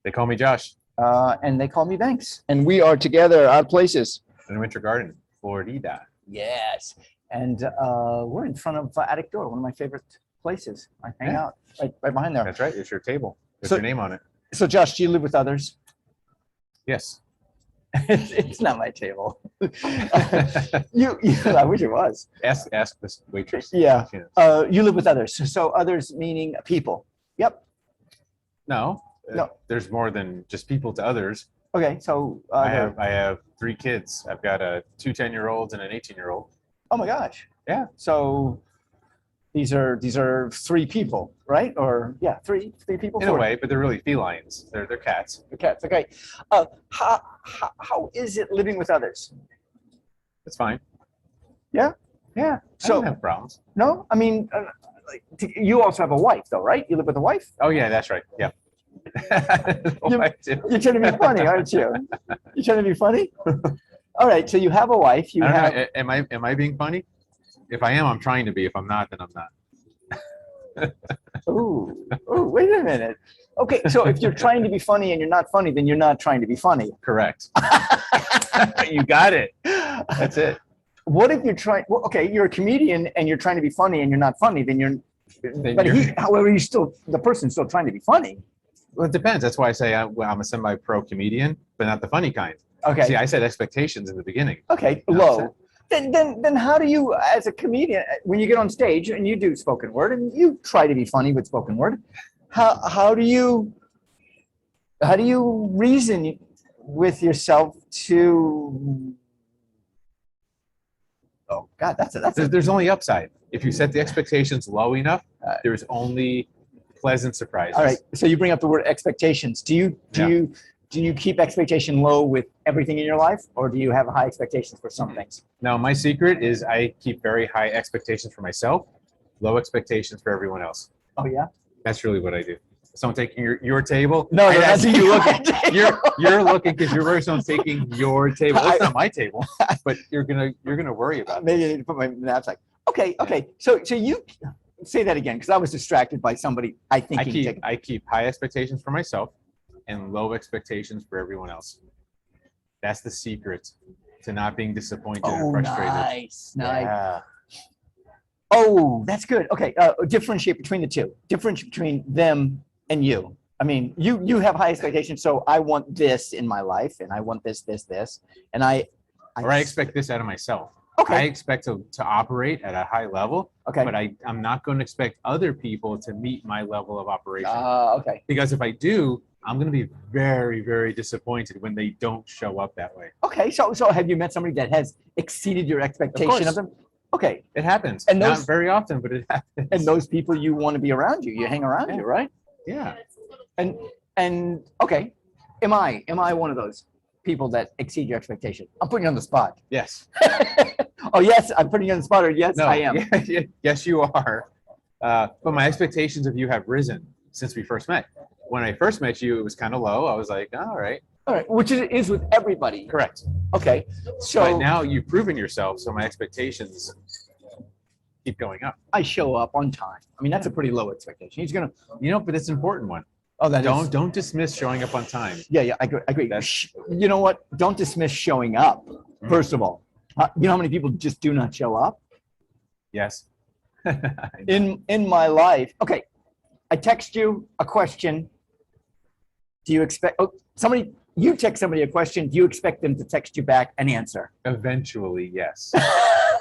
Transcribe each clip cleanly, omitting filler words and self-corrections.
They call me Josh And they call me Banks. And we are together at places. in Winter Garden, Florida. Yes. And we're in front of Attic Door, one of my favorite places. I hang out right behind there. That's right. It's your table with So- your name on it. So, Josh, do you live with others? Yes. It's not my table. I wish it was. Ask this waitress. Yeah. Yes. You live with others. So others meaning people. Yep. No. No. There's more than just people to others. Okay. So I have 3 kids. I've got two 10-year-olds and an 18-year-old. oh my gosh. Yeah. So these are 3 people, right? Or yeah, three people. In a way, but they're really felines. They're cats. The cats. Okay. How is it living with others? It's fine. Yeah? Yeah. I So don't have problems. no, I mean, you also have a wife, though, right? You live with a wife. Oh yeah, that's right. Yeah. Oh, I do. You're trying to be funny, aren't you? You're trying to be funny. All right. So you have a wife. You I don't have. know, am I being funny? If I am, I'm trying to be. If I'm not, then I'm not. Ooh, wait a minute. Okay, so if you're trying to be funny and you're not funny, then you're not trying to be funny. Correct. You got it. That's it. What if you're trying? Well, okay, you're a comedian and you're trying to be funny and you're not funny. Then you're. However, the person's still trying to be funny. Well, it depends. That's why I say I'm a semi-pro comedian, but not the funny kind. Okay. See, I said expectations in the beginning. Okay, low. Then how do you, as a comedian, when you get on stage and you do spoken word and you try to be funny with spoken word, how do you reason with yourself to? Oh God, There's only upside. If you set the expectations low enough, there's only pleasant surprises. All right. So you bring up the word expectations. Do you keep expectation low with everything in your life, or do you have high expectations for some things? Now, my secret is I keep very high expectations for myself, low expectations for everyone else. Oh yeah. That's really what I do. Someone taking your table. No, that's that's you looking. You're looking because you're worried someone's taking your table. Well, it's not my table, but you're gonna worry about it. Maybe I need to put my knapsack. Okay. So you say that again because I was distracted by somebody. I keep high expectations for myself and low expectations for everyone else. That's the secret to not being disappointed or frustrated. Nice. Yeah. Oh, that's good. Okay, differentiate between the two. Differentiate between them and you. I mean, you have high expectations, so I want this in my life, and I want this, and I expect this out of myself. Okay. I expect to operate at a high level, Okay. but I'm not going to expect other people to meet my level of operation. Okay. Because if I do, I'm going to be very, very disappointed when they don't show up that way. Okay. So have you met somebody that has exceeded your expectation of them? Okay. It happens. And not very often, but it happens. And those people you want to be around you. You hang around you, right? Yeah. And okay. Am I one of those people that exceed your expectation? I'm putting you on the spot. Yes. Oh yes, I'm putting you on the spot. Or yes, No, I am. Yes, you are. But my expectations of you have risen since we first met. When I first met you, it was kind of low. I was like, all right. All right, which is with everybody. Correct. Okay, so But now you've proven yourself, so my expectations keep going up. I show up on time. I mean, that's a pretty low expectation. He's gonna. But it's an important one. Oh, that is. Don't dismiss showing up on time. Yeah, I agree. You know what? Don't dismiss showing up. First of all, you know how many people just do not show up? Yes. In my life, okay, I text you a question. Do you expect somebody? You text somebody a question. Do you expect them to text you back an answer? Eventually, yes.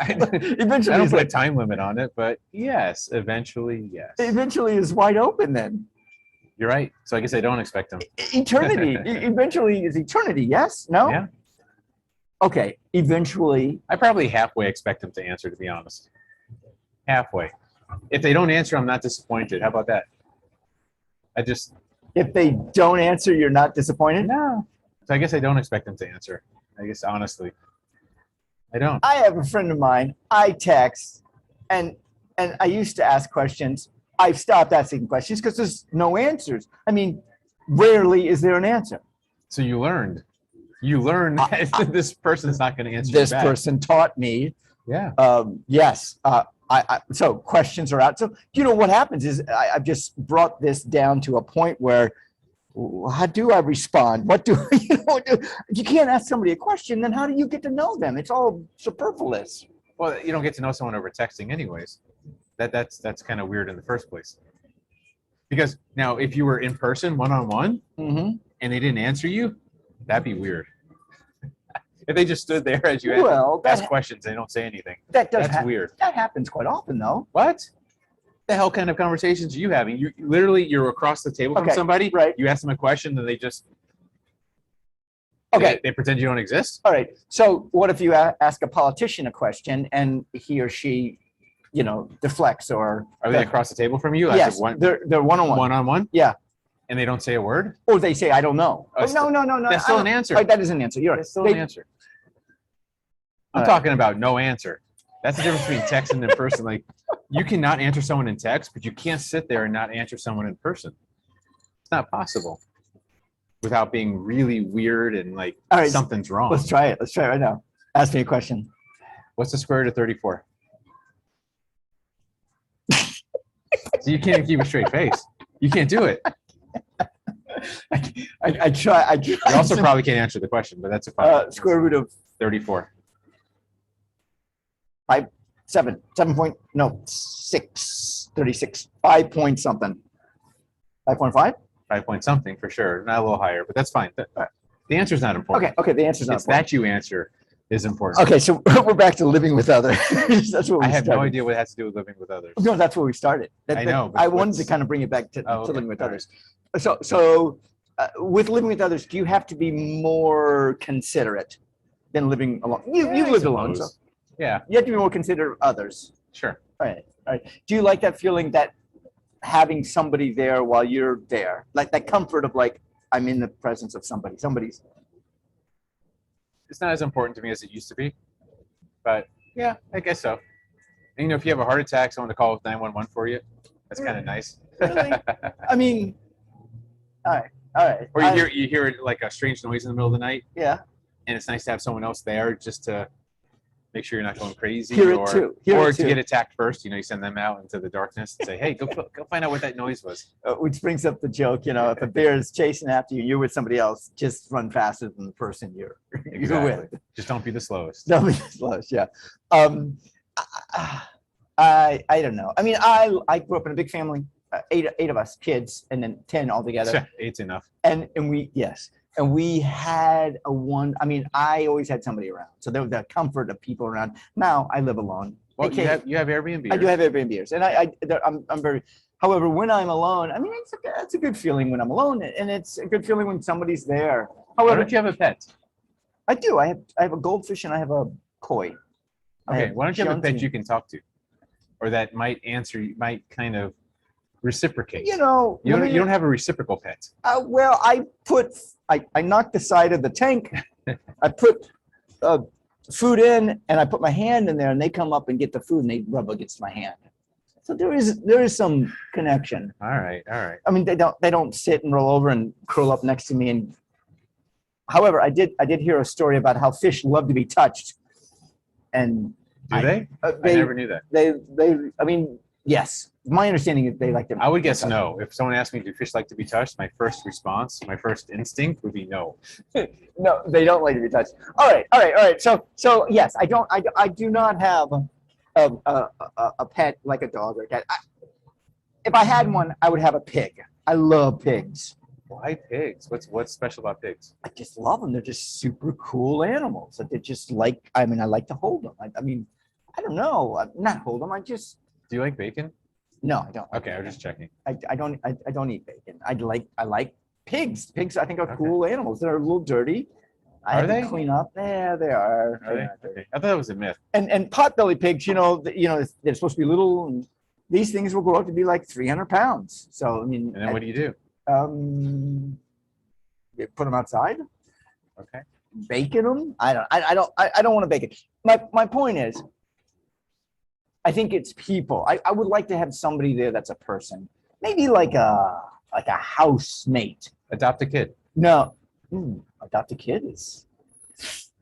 Eventually, I don't put a time limit on it, but yes, eventually, yes. Eventually is wide open then. You're right. So I guess I don't expect them. Eternity. Eventually is eternity. Yes? No? Yeah. Okay. Eventually. I probably halfway expect them to answer, to be honest. Halfway. If they don't answer, I'm not disappointed. How about that? If they don't answer, you're not disappointed? No. So I guess I don't expect them to answer. I guess honestly, I don't. I have a friend of mine. I text, and I used to ask questions. I've stopped asking questions because there's no answers. I mean, rarely is there an answer. So you learned. You learned that this person's not going to answer. This you back. person taught me. Yeah. Yes. So questions are out. So you know what happens is I've just brought this down to a point where how do I respond? What do you can't ask somebody a question, then how do you get to know them? It's all superfluous. Well, you don't get to know someone over texting anyways. That's kind of weird in the first place. Because now if you were in person, one-on-one, Mm-hmm. and they didn't answer you, that'd be weird. If they just stood there as you ask questions, they don't say anything. That's weird. That happens quite often, though. What the hell kind of conversations are you having? You're across the table from somebody. Right. You ask them a question, and they just okay. They pretend you don't exist. All right. So what if you ask a politician a question and he or she, deflects or? Are they across the table from you? Yes. They're one-on-one. One-on-one. Yeah. And they don't say a word. Or they say, "I don't know." Oh, No. That's still an answer. Right, that is an answer. You're right. That's still an answer. I'm talking about no answer. That's the difference between text and in person. Like, you cannot answer someone in text, but you can't sit there and not answer someone in person. It's not possible without being really weird and like something's wrong. Let's try it. Let's try it right now. Ask me a question. What's the square root of 34? So you can't keep a straight face. You can't do it. I try. You also probably can't answer the question, but that's a fine. Square root of 34. 36. 5 point something. 5.5? 5 point something for sure. Not a little higher, but that's fine. The answer is not important. Okay. The answer is not it's important. that you answer is important. Okay, so we're back to living with others. That's what I have no idea what it has to do with living with others. No, that's where we started. I know. I wanted to kind of bring it back to living with others. So with living with others, do you have to be more considerate than living alone? You lived alone, so yeah. You have to be more considerate of others. Sure. All right. Do you like that feeling that having somebody there while you're there, like that comfort of like, I'm in the presence of somebody. Somebody's. It's not as important to me as it used to be, but yeah, I guess so. And, if you have a heart attack, someone to call 911 for you, that's kind of nice. Really? I mean, all right. Or you hear like a strange noise in the middle of the night. Yeah. And it's nice to have someone else there just to make sure you're not going crazy. Hear it too. To get attacked first. You send them out into the darkness and say, "Hey, go find out what that noise was." Which brings up the joke, if a bear is chasing after you, you're with somebody else, just run faster than the person you're with. Just don't be the slowest. Don't be the slowest. Yeah. I don't know. I mean, I grew up in a big family, eight of us kids, and then 10 altogether. Eight's enough. And we had I always had somebody around. So there was the comfort of people around. Now I live alone. Well, you have Airbnb. I do have Airbnbs, and I'm very. However, when I'm alone, I mean, it's a good feeling when I'm alone, and it's a good feeling when somebody's there. However, why don't you have a pet? I do. I have a goldfish and I have a koi. Okay, why don't you have a pet you can talk to, or that might kind of reciprocate? You don't have a reciprocal pet. Well, I knocked the side of the tank. I put food in, and I put my hand in there, and they come up and get the food, and they rub against my hand. So there is some connection. All right. I mean, they don't sit and roll over and curl up next to me. And however, I did hear a story about how fish love to be touched. And do they? I never knew that. I mean, yes. My understanding is they like to. I would guess no. If someone asked me, do fish like to be touched? My first response, my first instinct would be no. No, they don't like to be touched. All right. So yes, I do not have a pet like a dog or a cat. If I had one, I would have a pig. I love pigs. Why pigs? What's special about pigs? I just love them. They're just super cool animals. They're just like, I like to hold them. I mean, I don't know. Not hold them. Do you like bacon? No, I don't. Okay, I was just checking. I don't eat bacon. I like pigs. Pigs I think are cool animals. They're a little dirty. I have to clean up. Yeah, they are. Are they? Okay. I thought that was a myth. And potbelly pigs, they're supposed to be little, and these things will grow up to be like 300 pounds. So I mean. And then what do you do? You put them outside. Okay. Bacon them. I don't want to bake it. My point is, I think it's people. I would like to have somebody there that's a person. Maybe like a housemate. Adopt a kid. No. Adopt a kid is.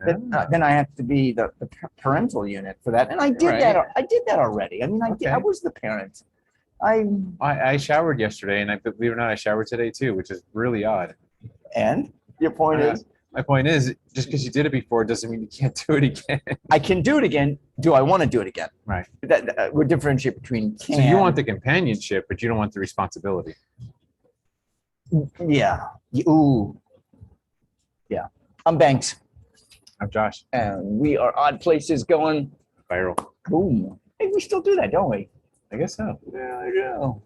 Then I have to be the parental unit for that, and I did that. I did that already. I mean, I was the parent. I showered yesterday, and I believe it or not, I showered today too, which is really odd. And your point is, My point is, just because you did it before doesn't mean you can't do it again. I can do it again. Do I want to do it again? Right. We're differentiate between can. So you want the companionship, but you don't want the responsibility. Yeah. Ooh. Yeah. I'm Banks, I'm Josh. and we are Odd Places going. Viral. Boom. Hey, we still do that, don't we? I guess so. Yeah, I know.